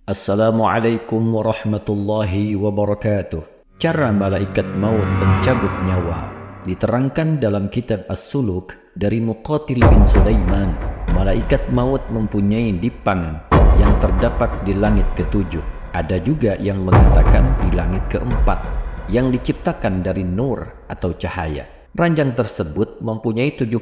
Assalamualaikum warahmatullahi wabarakatuh. Cara malaikat maut mencabut nyawa diterangkan dalam kitab As-Suluk dari Muqatil bin Sulaiman. Malaikat maut mempunyai dipan yang terdapat di langit ketujuh. Ada juga yang mengatakan di langit keempat, yang diciptakan dari nur atau cahaya. Ranjang tersebut mempunyai 70.000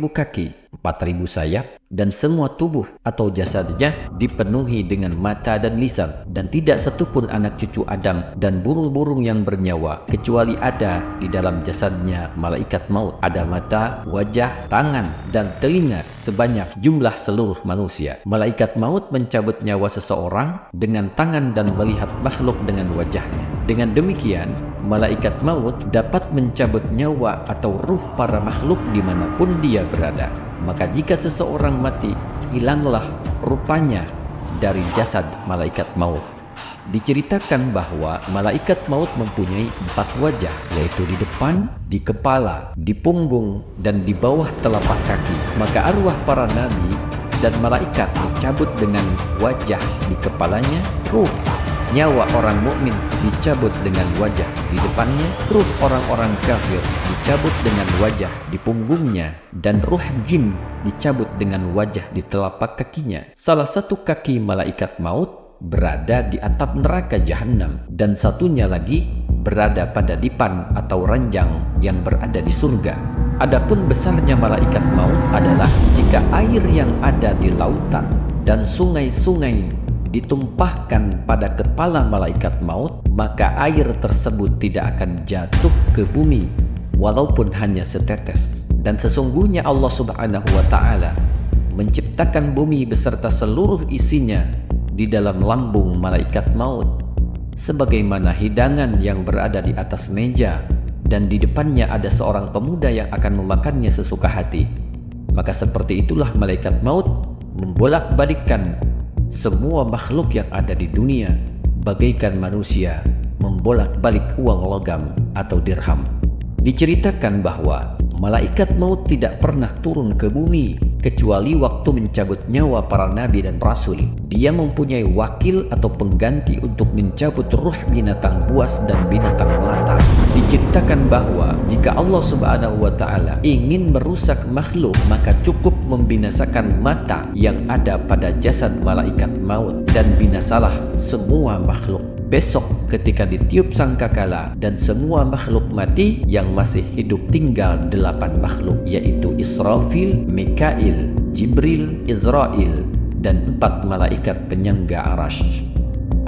kaki, 4.000 sayap, dan semua tubuh atau jasadnya dipenuhi dengan mata dan lisan, dan tidak satupun anak cucu Adam dan burung-burung yang bernyawa kecuali ada di dalam jasadnya malaikat maut. Ada mata, wajah, tangan, dan telinga sebanyak jumlah seluruh manusia. Malaikat maut mencabut nyawa seseorang dengan tangan dan melihat makhluk dengan wajahnya. Dengan demikian, malaikat maut dapat mencabut nyawa atau ruh para makhluk dimanapun dia berada. Maka jika seseorang mati, hilanglah rupanya dari jasad malaikat maut. Diceritakan bahwa malaikat maut mempunyai 4 wajah, yaitu di depan, di kepala, di punggung, dan di bawah telapak kaki. Maka arwah para nabi dan malaikat dicabut dengan wajah di kepalanya, ruh nyawa orang mukmin dicabut dengan wajah di depannya, ruh orang-orang kafir dicabut dengan wajah di punggungnya, dan ruh jin dicabut dengan wajah di telapak kakinya. Salah satu kaki malaikat maut berada di atap neraka jahanam, dan satunya lagi berada pada dipan atau ranjang yang berada di surga. Adapun besarnya malaikat maut adalah jika air yang ada di lautan dan sungai-sungai ditumpahkan pada kepala malaikat maut, maka air tersebut tidak akan jatuh ke bumi walaupun hanya setetes. Dan sesungguhnya Allah Subhanahu wa Ta'ala menciptakan bumi beserta seluruh isinya di dalam lambung malaikat maut, sebagaimana hidangan yang berada di atas meja dan di depannya ada seorang pemuda yang akan memakannya sesuka hati. Maka seperti itulah malaikat maut membolak-balikkan semua makhluk yang ada di dunia, bagaikan manusia membolak-balik uang logam atau dirham. Diceritakan bahwa malaikat maut tidak pernah turun ke bumi kecuali waktu mencabut nyawa para nabi dan rasul. Dia mempunyai wakil atau pengganti untuk mencabut ruh binatang buas dan binatang melata. Diceritakan bahwa jika Allah Subhanahu wa Ta'ala ingin merusak makhluk, maka cukup membinasakan mata yang ada pada jasad malaikat maut, dan binasalah semua makhluk. Besok ketika ditiup sangkakala dan semua makhluk mati, yang masih hidup tinggal 8 makhluk, yaitu Israfil, Mikail, Jibril, Israel, dan 4 malaikat penyangga arasy.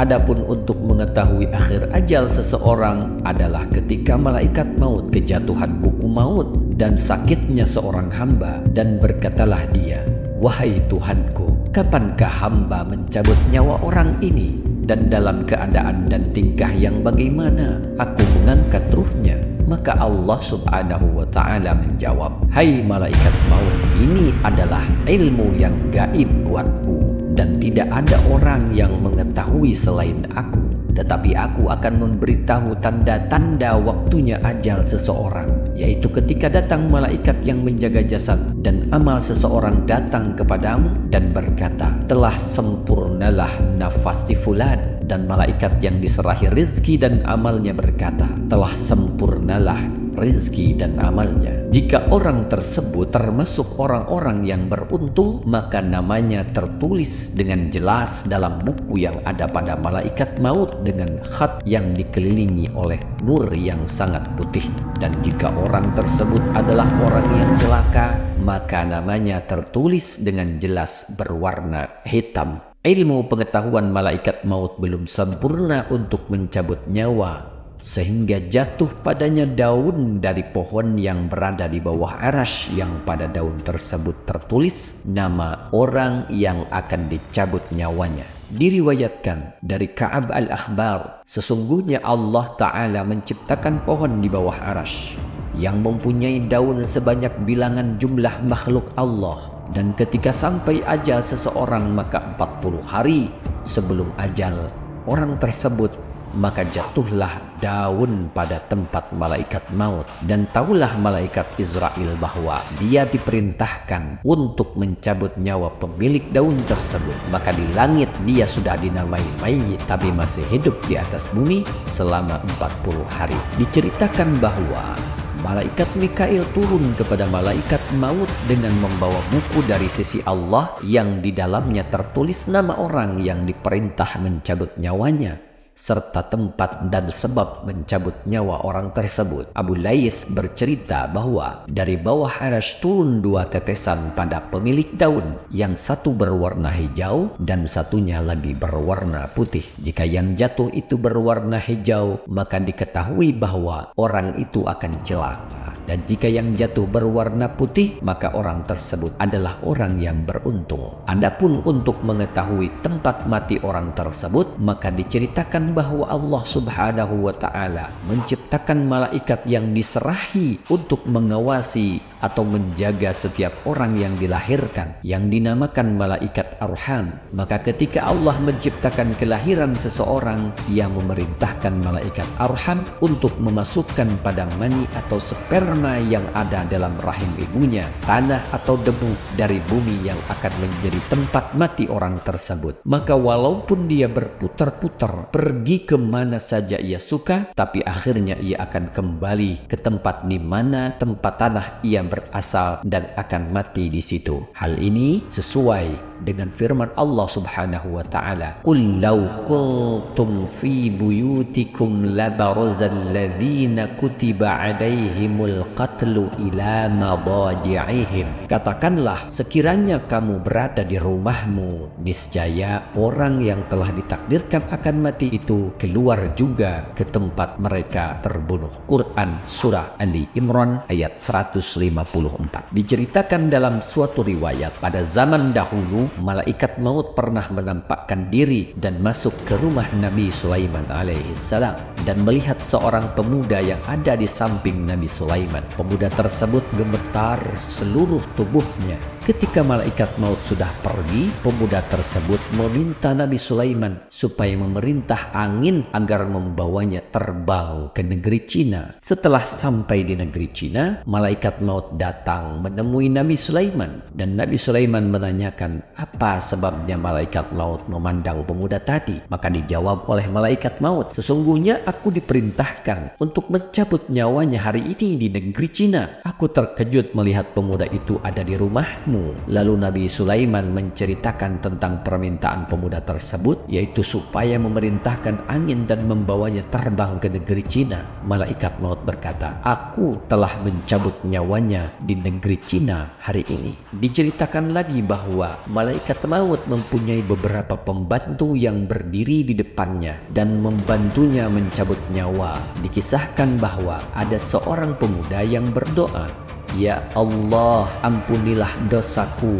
Adapun untuk mengetahui akhir ajal seseorang adalah ketika malaikat maut kejatuhan buku maut dan sakitnya seorang hamba, dan berkatalah dia, "Wahai Tuhanku, kapankah hamba mencabut nyawa orang ini, dan dalam keadaan dan tingkah yang bagaimana aku mengangkat ruhnya?" Maka Allah Subhanahu wa Ta'ala menjawab, "Hai malaikat maut, ini adalah ilmu yang gaib buatku, dan tidak ada orang yang mengetahui selain aku. Tetapi aku akan memberitahu tanda-tanda waktunya ajal seseorang, yaitu ketika datang malaikat yang menjaga jasad, dan amal seseorang datang kepadamu dan berkata, 'Telah sempurnalah nafas di fulan.' Dan malaikat yang diserahi rizki dan amalnya berkata, 'Telah sempurnalah rizki dan amalnya.' Jika orang tersebut termasuk orang-orang yang beruntung, maka namanya tertulis dengan jelas dalam buku yang ada pada malaikat maut dengan khat yang dikelilingi oleh nur yang sangat putih. Dan jika orang tersebut adalah orang yang celaka, maka namanya tertulis dengan jelas berwarna hitam. Ilmu pengetahuan malaikat maut belum sempurna untuk mencabut nyawa, sehingga jatuh padanya daun dari pohon yang berada di bawah arasy, yang pada daun tersebut tertulis nama orang yang akan dicabut nyawanya. Diriwayatkan dari Ka'ab al-Akhbar, sesungguhnya Allah Ta'ala menciptakan pohon di bawah arasy yang mempunyai daun sebanyak bilangan jumlah makhluk Allah. Dan ketika sampai ajal seseorang, maka 40 hari sebelum ajal orang tersebut maka jatuhlah daun pada tempat malaikat maut. Dan taulah malaikat Israel bahwa dia diperintahkan untuk mencabut nyawa pemilik daun tersebut. Maka di langit dia sudah dinamai mayit, tapi masih hidup di atas bumi selama 40 hari. Diceritakan bahwa malaikat Mikail turun kepada malaikat maut dengan membawa buku dari sisi Allah yang di dalamnya tertulis nama orang yang diperintah mencabut nyawanya serta tempat dan sebab mencabut nyawa orang tersebut. Abu Lais bercerita bahwa dari bawah arasy turun 2 tetesan pada pemilik daun, yang satu berwarna hijau dan satunya lagi berwarna putih. Jika yang jatuh itu berwarna hijau, maka diketahui bahwa orang itu akan celaka. Dan jika yang jatuh berwarna putih, maka orang tersebut adalah orang yang beruntung. Adapun untuk mengetahui tempat mati orang tersebut, maka diceritakan bahwa Allah Subhanahu wa Ta'ala menciptakan malaikat yang diserahi untuk mengawasi atau menjaga setiap orang yang dilahirkan, yang dinamakan malaikat arham. Maka ketika Allah menciptakan kelahiran seseorang, Ia memerintahkan malaikat arham untuk memasukkan pada mani atau sperma yang ada dalam rahim ibunya tanah atau debu dari bumi yang akan menjadi tempat mati orang tersebut. Maka walaupun dia berputar-putar pergi kemana saja ia suka, tapi akhirnya ia akan kembali ke tempat di mana tempat tanah ia berasal dan akan mati di situ. Hal ini sesuai dengan firman Allah Subhanahu wa Ta'ala, "Qul law kuntum fi buyutikum labarazal ladzina kutiba 'alaihimul qatlu ila madaji'ihim." Katakanlah, sekiranya kamu berada di rumahmu, niscaya orang yang telah ditakdirkan akan mati itu keluar juga ke tempat mereka terbunuh. Quran Surah Ali Imran ayat 154. Diceritakan dalam suatu riwayat, pada zaman dahulu malaikat maut pernah menampakkan diri dan masuk ke rumah Nabi Sulaiman alaihissalam dan melihat seorang pemuda yang ada di samping Nabi Sulaiman. Pemuda tersebut gemetar seluruh tubuhnya. Ketika malaikat maut sudah pergi, pemuda tersebut meminta Nabi Sulaiman supaya memerintah angin agar membawanya terbang ke negeri Cina. Setelah sampai di negeri Cina, malaikat maut datang menemui Nabi Sulaiman dan Nabi Sulaiman menanyakan apa sebabnya malaikat maut memandang pemuda tadi. Maka dijawab oleh malaikat maut, "Sesungguhnya aku diperintahkan untuk mencabut nyawanya hari ini di negeri Cina. Aku terkejut melihat pemuda itu ada di rumahmu." Lalu Nabi Sulaiman menceritakan tentang permintaan pemuda tersebut, yaitu supaya memerintahkan angin dan membawanya terbang ke negeri Cina. Malaikat maut berkata, "Aku telah mencabut nyawanya di negeri Cina hari ini." Diceritakan lagi bahwa malaikat maut mempunyai beberapa pembantu yang berdiri di depannya dan membantunya mencabut nyawa. Dikisahkan bahwa ada seorang pemuda yang berdoa, "Ya Allah, ampunilah dosaku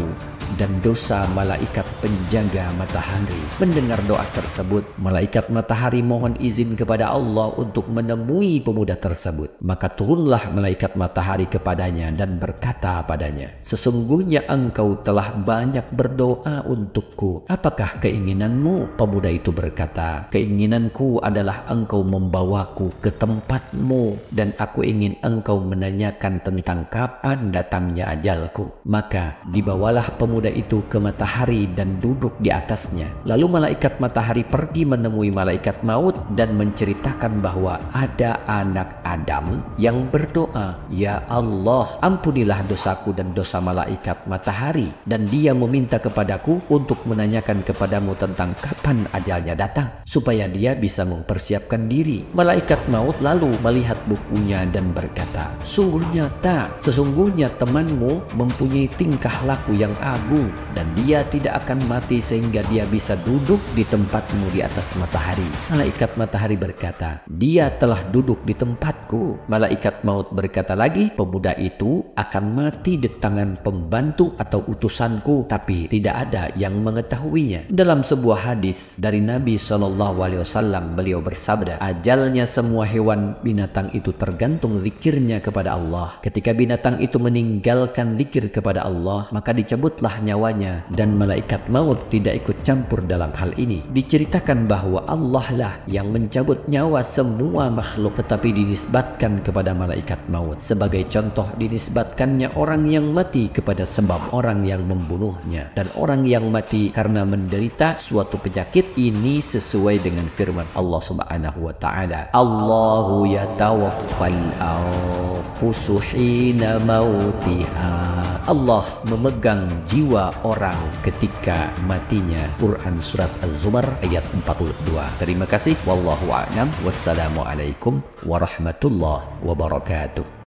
dan dosa malaikat penjaga matahari." Mendengar doa tersebut, malaikat matahari mohon izin kepada Allah untuk menemui pemuda tersebut. Maka turunlah malaikat matahari kepadanya dan berkata padanya, "Sesungguhnya engkau telah banyak berdoa untukku. Apakah keinginanmu?" Pemuda itu berkata, "Keinginanku adalah engkau membawaku ke tempatmu dan aku ingin engkau menanyakan tentang kapan datangnya ajalku." Maka dibawalah pemuda itu ke matahari dan duduk di atasnya. Lalu malaikat matahari pergi menemui malaikat maut dan menceritakan bahwa ada anak Adam yang berdoa, "Ya Allah, ampunilah dosaku dan dosa malaikat matahari." Dan dia meminta kepadaku untuk menanyakan kepadamu tentang kapan ajalnya datang, supaya dia bisa mempersiapkan diri. Malaikat maut lalu melihat bukunya dan berkata, "Sungguh nyata, sesungguhnya temanmu mempunyai tingkah laku yang agung dan dia tidak akan mati sehingga dia bisa duduk di tempatmu di atas matahari." Malaikat matahari berkata, "Dia telah duduk di tempatku." Malaikat maut berkata lagi, "Pemuda itu akan mati di tangan pembantu atau utusanku, tapi tidak ada yang mengetahuinya." Dalam sebuah hadis dari Nabi SAW, beliau bersabda, "Ajalnya semua hewan binatang itu tergantung zikirnya kepada Allah. Ketika binatang itu meninggalkan zikir kepada Allah, maka dicabutlah nyawanya dan malaikat maut tidak ikut campur dalam hal ini. Diceritakan bahwa Allah lah yang mencabut nyawa semua makhluk, tetapi dinisbatkan kepada malaikat maut. Sebagai contoh, dinisbatkannya orang yang mati kepada sebab orang yang membunuhnya, dan orang yang mati karena menderita suatu penyakit ini sesuai dengan firman Allah Subhanahu wa taala, Allahu yatawaffal anfusu hina mautiha. Allah memegang jiwa orang ketika matinya. Quran surat Az-Zumar ayat 42. Terima kasih. Wallahu a'lam. Wassalamualaikum warahmatullahi wabarakatuh.